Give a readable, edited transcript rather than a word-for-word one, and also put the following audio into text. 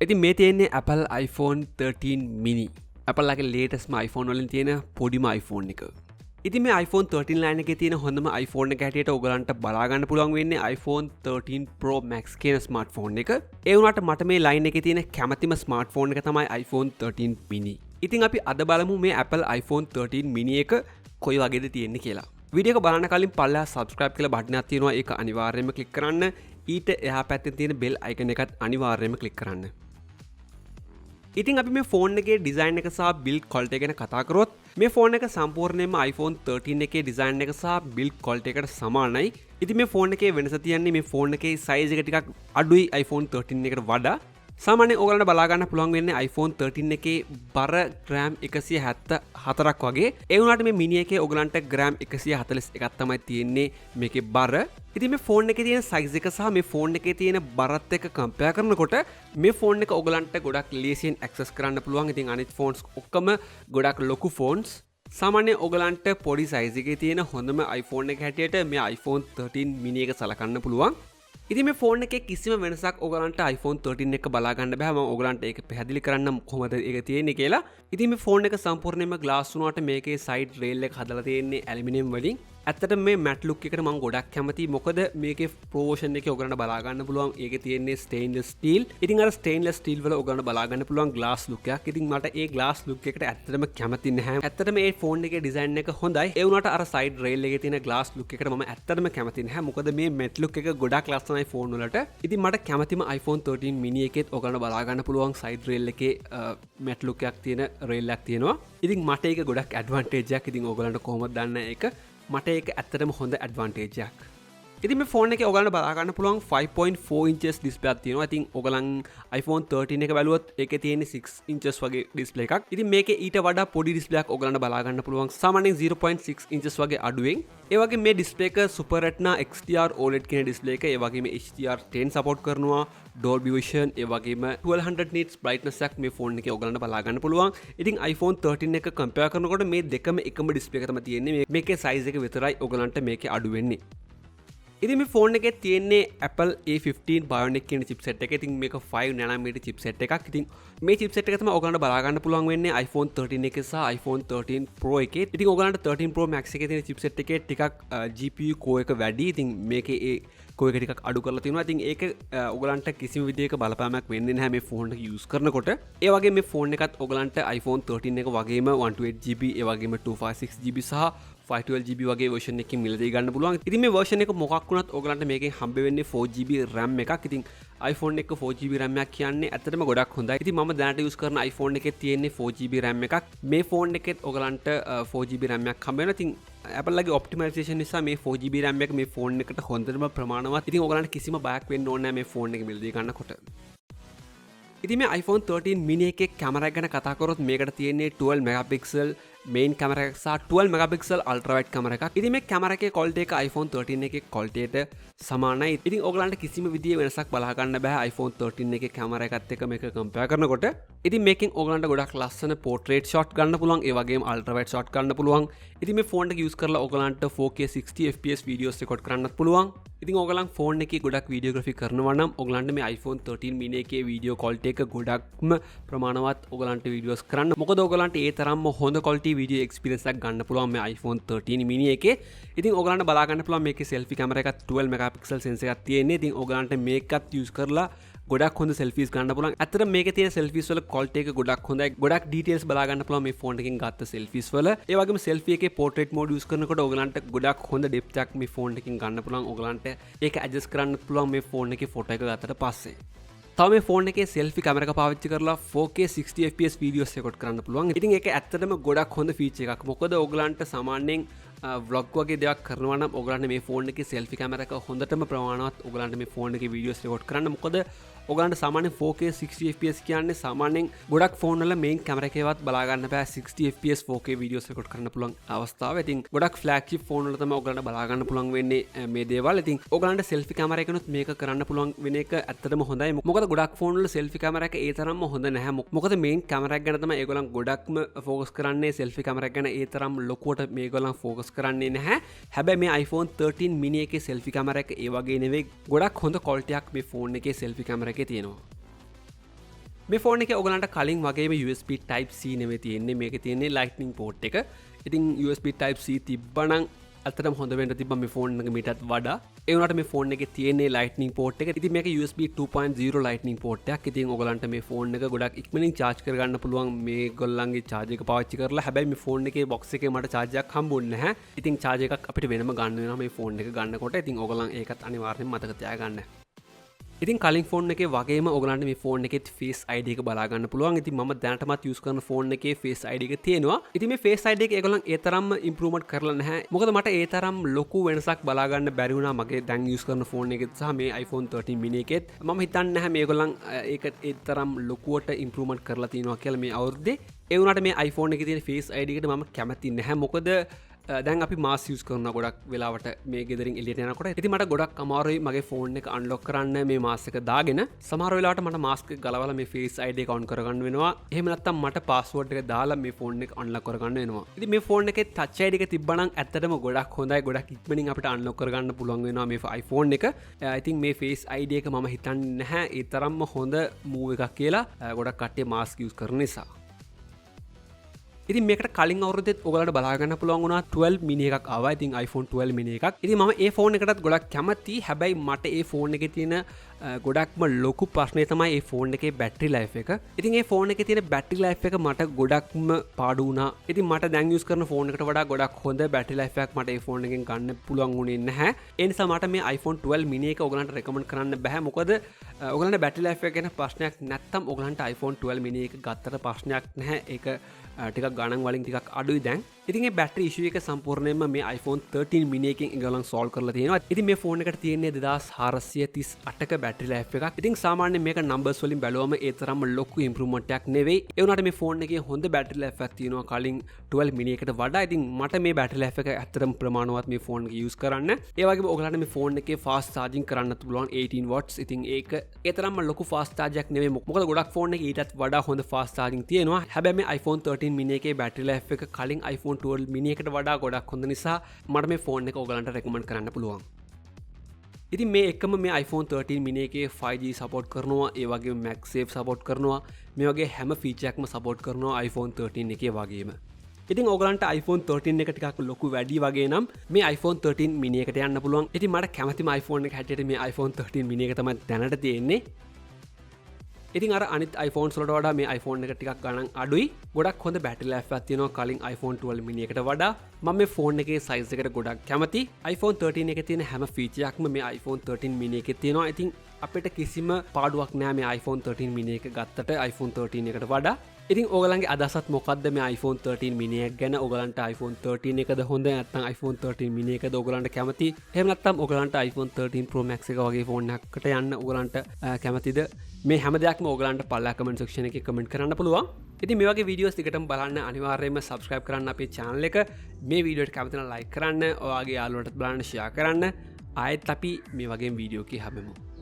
ඉතින් මේ තියෙන්නේ Apple iPhone 13 mini. Apple ලගේ latest iPhone වලින් තියෙන පොඩිම iPhone එක. ඉතින් මේ iPhone 13 line එකේ තියෙන හොඳම iPhone එක හැටියට ඔයගලන්ට බලා ගන්න පුළුවන් වෙන්නේ iPhone 13 Pro Max කියන smartphone එක. ඒ වුණාට මට මේ line එකේ තියෙන කැමැතිම smartphone එක තමයි iPhone 13 mini. ඉතින් අපි අද බලමු මේ Apple iPhone 13 mini එක කොයි වගේද තියෙන්නේ කියලා. වීඩියෝ එක බලන්න කලින් පල්ලෙහා subscribe කියලා බටන් එකක් තියෙනවා. ඒක අනිවාර්යයෙන්ම click කරන්න. ඊට එහා පැත්තේ තියෙන bell icon එකත් අනිවාර්යයෙන්ම click කරන්න. ඉතින් අපි මේ ෆෝන් එකේ ඩිසයින් එක සහ බිල්ඩ් ක්වොලිටි ගැන කතා කරොත් මේ ෆෝන් එක සම්පූර්ණයෙන්ම iPhone 13 එකේ ඩිසයින් එක සහ බිල්ඩ් ක්වොලිටි එකට සමානයි. ඉතින් මේ ෆෝන් එකේ වෙනස තියන්නේ මේ ෆෝන් එකේ සයිස් එක ටිකක් අඩුයි iPhone 13 එකට වඩා. සාමාන්‍යයෙන් ඔයගලන්ට බලා ගන්න පුළුවන් වෙන්නේ iPhone 13 එකේ බර ග්‍රෑම් 174ක් වගේ. ඒ වුණාට මේ mini එකේ ඔයගලන්ට ග්‍රෑම් 141ක් තමයි තියෙන්නේ මේකේ බර. ඉතින් මේ ෆෝන් එකේ තියෙන සයිස් එක සහ මේ ෆෝන් එකේ තියෙන බරත් එක්ක කම්පෙයාර් කරනකොට මේ ෆෝන් එක ඔයගලන්ට ගොඩක් ලේසියෙන් ඇක්සස් කරන්න පුළුවන්. ඉතින් අනිත් ෆෝන්ස් ඔක්කොම ගොඩක් ලොකු ෆෝන්ස්. සාමාන්‍යයෙන් ඔයගලන්ට පොඩි සයිස් එකේ තියෙන හොඳම iPhone එක හැටියට මේ iPhone 13 mini එක සලකන්න පුළුවන්. ඉතින් මේ ෆෝන් එකේ කිසිම වෙනසක් ඔයගලන්ට iPhone 13 එක බලා ගන්න බෑ. මම ඔයගලන්ට ඒක පැහැදිලි කරන්නම් කොහොමද ඒක තියෙන්නේ කියලා. ඉතින් මේ ෆෝන් එක සම්පූර්ණයෙන්ම glass වුණාට මේකේ side rail එක හදලා තියෙන්නේ ඇලුමිනියම් වලින්. ඇත්තටම මේ matte look එකට මම ගොඩක් කැමතියි. මොකද මේකේ pro version එකේ ඔයගලන්ට බලා ගන්න පුළුවන් ඒකේ තියෙන්නේ stainless steel. ඉතින් අර stainless steel වල ඔයගලන්ට බලා ගන්න පුළුවන් glass look එකක්. ඉතින් මට ඒ glass look එකට ඇත්තටම කැමති නැහැ. ඇත්තටම මේ ෆෝන් එකේ design එක හොඳයි. ඒ වුණාට අර side rail එකේ තියෙන glass look එකට මම ඇත්තටම කැමති නැහැ. මොකද මේ matte look එක ගොඩක් ලස්සනයි ෆෝන් වලට. ඉතින් මට කැමතිම iPhone 13 mini එකෙත් ඔයගලන්ට බලා ගන්න පුළුවන් side rail එකේ matte look එකක් තියෙන rail එකක් තියෙනවා. ඉතින් මට ඒක ගොඩක් advantage එකක්. ඉතින් ඔයගලන්ට කොහොමද දන්නේ ඒක? මට ඒක ඇත්තටම හොඳ ඇඩ්වාන්ටේජ් එකක්. ඉතින් මේ ෆෝන් එකේ ඔයගලන්ට බලා ගන්න පුළුවන් 5.4 inches display එකක් තියෙනවා. ඉතින් ඔයගලන් iPhone 13 එක බැලුවොත් ඒකේ තියෙන්නේ 6 inches වගේ display එකක්. ඉතින් මේකේ ඊට වඩා පොඩි display එකක් ඔයගලන්ට බලා ගන්න පුළුවන්. සාමාන්‍යයෙන් 0.6 inches වගේ අඩුවෙන්. ඒ වගේ මේ display එක Super Retina XDR OLED කියන display එක. ඒ වගේම HDR10 support කරනවා. Dolby Vision, ඒ වගේම 1200 nits brightness එකක් මේ ෆෝන් එකේ ඔයගලන්ට බලා ගන්න පුළුවන්. ඉතින් iPhone 13 එක compare කරනකොට මේ දෙකම එකම display එක තමයි තියෙන්නේ. මේකේ size එක විතරයි ඔයගලන්ට මේකේ අඩු වෙන්නේ. ඉතින් මේ ෆෝන් එකේ තියෙන්නේ Apple A15 Bionic කියන chipset එක. ඉතින් මේක 5 nanometer chipset එකක්. ඉතින් මේ chipset එක තමයි ඔයගලන්ට බලා ගන්න පුළුවන් වෙන්නේ iPhone 13 එකේ සහ iPhone 13 Pro එකේ. ඉතින් ඔයගලන්ට 13 Pro Max එකේ තියෙන chipset එකේ ටිකක් GPU core එක වැඩි. ඉතින් මේකේ ඒ core එක ටිකක් අඩු කරලා තියෙනවා. ඉතින් ඒක ඔයගලන්ට කිසිම විදිහක බලපෑමක් වෙන්නේ නැහැ මේ ෆෝන් එක use කරනකොට. ඒ වගේ මේ ෆෝන් එකත් ඔයගලන්ට iPhone 13 එක වගේම 128GB ඒ වගේම 256GB සහ 512GB වගේ version එකකින් මිලදී ගන්න පුළුවන්. ඉතින් මේ version එක මොකක් වුණත් ඔයගලන්ට මේකෙන් හම්බ වෙන්නේ 4GB RAM එකක්. ඉතින් iPhone එක 4GB RAM එකක් කියන්නේ ඇත්තටම ගොඩක් හොඳයි. ඉතින් මම දැනට use කරන iPhone එකේ තියෙන්නේ 4GB RAM එකක්. මේ ෆෝන් එකෙත් ඔයගලන්ට 4GB RAM එකක් හම්බ වෙනවා. ඉතින් Apple ලගේ optimization නිසා මේ 4GB RAM එක මේ ෆෝන් එකට හොඳටම ප්‍රමාණවත්. ඉතින් ඔයගලන්ට කිසිම බයක් වෙන්න ඕනේ නැහැ මේ ෆෝන් එක මිලදී ගන්නකොට. ඉතින් මේ iPhone 13 mini එකේ කැමරා ගැන කතා කරොත් මේකට තියෙන්නේ 12 megapixel main camera එකක් සහ 12 megapixel ultra wide camera එකක්. ඉතින් මේ කැමරා එකේ quality එක iPhone 13 එකේ quality එකට සමානයි. ඉතින් ඔයගලන්ට කිසිම විදිහේ වෙනසක් බලා ගන්න බෑ iPhone 13 එකේ කැමරා එකත් එක්ක මේක compare කරනකොට. ඉතින් මේකෙන් ඔයගලන්ට ගොඩක් ලස්සන portrait shot ගන්න පුළුවන්. ඒ වගේම ultra wide shot ගන්න පුළුවන්. ඉතින් මේ ෆෝන් එක use කරලා ඔයගලන්ට 4K 60 fps videos record කරන්නත් පුළුවන්. ඉතින් ඔයගලන් ෆෝන් එකේ ගොඩක් videography කරනවා නම් ඔයගලන්ට මේ iPhone 13 mini එකේ video quality එක ගොඩක්ම ප්‍රමාණවත් ඔයගලන්ට videos කරන්න. මොකද ඔයගලන්ට ඒ තරම්ම හොඳ quality video experience එකක් ගන්න පුළුවන් මේ iPhone 13 mini එකේ. ඉතින් ඔයගලන්ට බලා ගන්න පුළුවන් මේකේ selfie camera එකත් 12 megapixel sensor එකක් තියෙන්නේ. ඉතින් ඔයගලන්ට මේකත් use කරලා ගොඩක් හොඳ selfies ගන්න පුළුවන්. ඇත්තට මේකේ තියෙන selfies වල quality එක ගොඩක් හොඳයි. ගොඩක් details බලා ගන්න පුළුවන් මේ ෆෝන් එකෙන් ගත්ත selfies වල. ඒ වගේම selfie එකේ portrait mode use කරනකොට ඔයගලන්ට ගොඩක් හොඳ depth එකක් මේ ෆෝන් එකෙන් ගන්න පුළුවන්. ඔයගලන්ට ඒක adjust කරන්න පුළුවන් මේ ෆෝන් එකේ photo එක ගත්තට පස්සේ. තව මේ ෆෝන් එකේ selfie camera එක පාවිච්චි කරලා 4K 60 fps videos record කරන්න පුළුවන්. ඉතින් ඒක ඇත්තටම ගොඩක් හොඳ feature එකක්. මොකද ඔයගලන්ට සාමාන්‍යයෙන් vlog වගේ දෙයක් කරනවා නම් ඔයගලන්ට මේ ෆෝන් එකේ selfie camera එක හොඳටම ප්‍රමාණවත් ඔයගලන්ට මේ ෆෝන් එකේ videos record කරන්න. මොකද ඔයගලන්ට සාමාන්‍යයෙන් 4K 60 fps කියන්නේ සාමාන්‍යයෙන් ගොඩක් ෆෝන් වල main camera එකේවත් බලා ගන්න බෑ 60 fps 4K videos record කරන්න පුළුවන් අවස්ථාව. ඉතින් ගොඩක් flagship ෆෝන් වල තමයි ඔයගලන්ට බලා ගන්න පුළුවන් වෙන්නේ මේ දේවල්. ඉතින් ඔයගලන්ට selfie camera එකනොත් මේක කරන්න පුළුවන් වෙන එක ඇත්තටම හොඳයි. මොකද ගොඩක් ෆෝන් වල selfie camera එක ඒ තරම්ම හොඳ නැහැ. මොකද main camera එක ගැන තමයි ඒගොල්ලන් ගොඩක්ම focus කරන්නේ. selfie camera එක ගැන ඒ තරම් ලොකුවට මේගොල්ලන් focus කරන්නේ නැහැ. හැබැයි මේ iPhone 13 mini එකේ selfie camera එක ඒ වගේ නෙවෙයි. ගොඩක් හොඳ quality එකක් මේ ෆෝන් එකේ selfie camera එකේ තියෙනවා. මේ ෆෝන් එකේ ඔයගලන්ට කලින් වගේම USB Type C නෙමෙයි තියෙන්නේ. මේකේ තියෙන්නේ Lightning port එක. ඉතින් USB Type C තිබ්බනම් අතරම හොඳ වෙන්න තිබ්බා මේ ෆෝන් එක මීටත් වඩා. ඒ වුණාට මේ ෆෝන් එකේ තියෙන්නේ Lightning port එක. ඉතින් මේක USB 2.0 Lightning port එකක්. ඉතින් ඔයගලන්ට මේ ෆෝන් එක ගොඩක් ඉක්මනින් charge කරගන්න පුළුවන් මේ ගොල්ලන්ගේ charge එක පාවිච්චි කරලා. හැබැයි මේ ෆෝන් එකේ box එකේ මට charge එකක් හම්බුන්නේ නැහැ. ඉතින් charge එකක් අපිට වෙනම ගන්න වෙනවා මේ ෆෝන් එක ගන්නකොට. ඉතින් ඔයගලන් ඒකත් අනිවාර්යෙන්ම මතක තියාගන්න. ඉතින් කලින් ෆෝන් එකේ වගේම ඔයගලන්ට මේ ෆෝන් එකෙත් Face ID එක බලා ගන්න පුළුවන්. ඉතින් මම දැනටමත් යූස් කරන ෆෝන් එකේ Face ID එක තියෙනවා. ඉතින් මේ Face ID එක ඒගොල්ලන් ඒ තරම්ම ඉම්ප්‍රූව්මන්ට් කරලා නැහැ. මොකද මට ඒ තරම් ලොකු වෙනසක් බලා ගන්න බැරි වුණා මගේ දැන් යූස් කරන ෆෝන් එකෙත් සහ මේ iPhone 13 mini එකෙත්. මම හිතන්නේ නැහැ මේගොල්ලන් ඒක ඒ තරම් ලොකුවට ඉම්ප්‍රූව්මන්ට් කරලා තියෙනවා කියලා මේ අවුරුද්දේ. ඒ වුණාට මේ iPhone එකේ තියෙන Face ID එකට මම කැමති නැහැ. මොකද දැන් අපි මාස් යූස් කරන ගොඩක් වෙලාවට මේ ගෙදරින් එළියට යනකොට ඉතින් මට ගොඩක් අමාරුයි මගේ ෆෝන් එක අන්ලොක් කරන්න මේ මාස් එක දාගෙන සමහර වෙලාවට මට මාස්ක් එක ගලවලා මේ ෆේස් ID එක ඔන් කරගන්න වෙනවා. එහෙම නැත්නම් මට පාස්වර්ඩ් එක දාලා මේ ෆෝන් එක අන්ලොක් කරගන්න වෙනවා. ඉතින් මේ ෆෝන් එකේ ටච් ID එක තිබ්බනම් ඇත්තටම ගොඩක් හොඳයි. ගොඩක් ඉක්මනින් අපිට අන්ලොක් කරගන්න පුළුවන් වෙනවා මේ iPhone එක. ඉතින් මේ ෆේස් ID එක මම හිතන්නේ නැහැ ඒ තරම්ම හොඳ මූව් එකක් කියලා. ගොඩක් කට්ටිය මාස්ක් යූස් කරන නිසා. ඉතින් මේකට කලින් අවුරුද්දෙත් ඔයගලන්ට බලා ගන්න පුළුවන් වුණා 12 mini එකක් ආවා. ඉතින් iPhone 12 mini එකක්. ඉතින් මම ඒ ෆෝන් එකටත් ගොඩක් කැමතියි. හැබැයි මට ඒ ෆෝන් එකේ තියෙන ගොඩක්ම ලොකු ප්‍රශ්නේ තමයි ඒ ෆෝන් එකේ බැටරි ලයිෆ් එක. ඉතින් ඒ ෆෝන් එකේ තියෙන බැටරි ලයිෆ් එක මට ගොඩක්ම පාඩු වුණා. ඉතින් මට දැන් යූස් කරන ෆෝන් එකට වඩා ගොඩක් හොඳ බැටරි ලයිෆ් එකක් මට ඒ ෆෝන් එකෙන් ගන්න පුළුවන් වුණේ නැහැ. ඒ නිසා මට මේ iPhone 12 mini එක ඔයගලන්ට රෙකමන්ඩ් කරන්න බෑ. මොකද ඔයගලන්ට බැටරි ලයිෆ් එක ගැන ප්‍රශ්නයක් නැත්තම් ඔයගලන්ට iPhone 12 mini එක ගත්තට ප්‍රශ්නයක් නැහැ. ඒක ටිකක් ගණන් වලින් ටිකක් අඩුයි දැන්. ඉතින් මේ බැටරි ඉෂුව එක සම්පූර්ණයෙන්ම මේ iPhone 13 mini එකෙන් ඒගොල්ලන් සෝල්ව් කරලා තියෙනවා. ඉතින් මේ ෆෝන් එකට තියෙන්නේ 2438ක බැටරි ලයිෆ් එකක්. ඉතින් සාමාන්‍යයෙන් මේක නම්බර්ස් වලින් බැලුවම ඒ තරම්ම ලොකු ඉම්ප්‍රූව්මන්ට් එකක් නෙවෙයි. ඒ වුණාට මේ ෆෝන් එකේ හොඳ බැටරි ලයිෆ් එකක් තියෙනවා කලින් 12 mini එකට වඩා. ඉතින් මට මේ බැටරි ලයිෆ් එක ඇත්තටම ප්‍රමාණවත් මේ ෆෝන් එක යූස් කරන්න. ඒ වගේම ඔයගලන්ට මේ ෆෝන් එකේ ෆාස්ට් චාර්ජින් කරන්න පුළුවන් 18 watts. ඉතින් ඒක ඒ තරම්ම ලොකු ෆාස්ට් චාර්ජ් එකක් නෙවෙයි. මොකද ගොඩක් ෆෝන් එකේ ඊටත් වඩා හොඳ ෆාස්ට් චාර්ජින් තියෙනවා. හැබැයි මේ iPhone 13 mini එකේ බැටරි ලයිෆ් එක කලින් iPhone 12 mini එකට වඩා ගොඩක් හොඳ නිසා මට මේ ෆෝන් එක ඔයගලන්ට රෙකමන්ඩ් කරන්න පුළුවන්. ඉතින් මේ එකම මේ iPhone 13 mini එකේ 5G සපෝට් කරනවා. ඒ වගේම MagSafe සපෝට් කරනවා. මේ වගේ හැම ෆීචර් එකක්ම සපෝට් කරනවා iPhone 13 එකේ වගේම. ඉතින් ඔයගලන්ට iPhone 13 එක ටිකක් ලොකු වැඩි වගේ නම් මේ iPhone 13 mini එකට යන්න පුළුවන්. ඉතින් මට කැමතිම iPhone එක හැටියට මේ iPhone 13 mini එක තමයි දැනට තියෙන්නේ. ඉතින් අර අනිත් iPhones වලට වඩා මේ iPhone එක ටිකක් ගණන් අඩුයි. ගොඩක් හොඳ බැටරි ලයිෆ් එකක් තියෙනවා කලින් iPhone 12 mini එකට වඩා. මම මේ ෆෝන් එකේ සයිස් එකට ගොඩක් කැමතියි. iPhone 13 එකේ තියෙන හැම ෆීචර් එකක්ම මේ iPhone 13 mini එකේ තියෙනවා. ඉතින් අපිට කිසිම පාඩුවක් නෑ මේ iPhone 13 mini එක ගත්තට iPhone 13 එකට වඩා. ඉතින් ඔයගලන්ගේ අදහසත් මොකද්ද මේ iPhone 13 mini එක ගැන? ඔයගලන්ට iPhone 13 එකද හොඳ නැත්නම් iPhone 13 mini එකද ඔයගලන්ට කැමති? එහෙම නැත්නම් ඔයගලන්ට iPhone 13 Pro Max එක වගේ ෆෝන් එකකට යන්න ඔයගලන්ට කැමතිද? මේ හැම දෙයක්ම ඔයගලන්ට පල්ලා කමෙන්ට් සෙක්ෂන් එකේ කමෙන්ට් කරන්න පුළුවන්. ඉතින් මේ වගේ වීඩියෝස් ටිකටම බලන්න අනිවාර්යයෙන්ම subscribe කරන්න අපේ channel එක. මේ වීඩියෝ එක කැමති නම් like කරන්න, ඔයාගේ යාළුවන්ටත් බලන්න share කරන්න. ආයෙත් අපි මේ වගේ වීඩියෝ එකක් හම්බෙමු.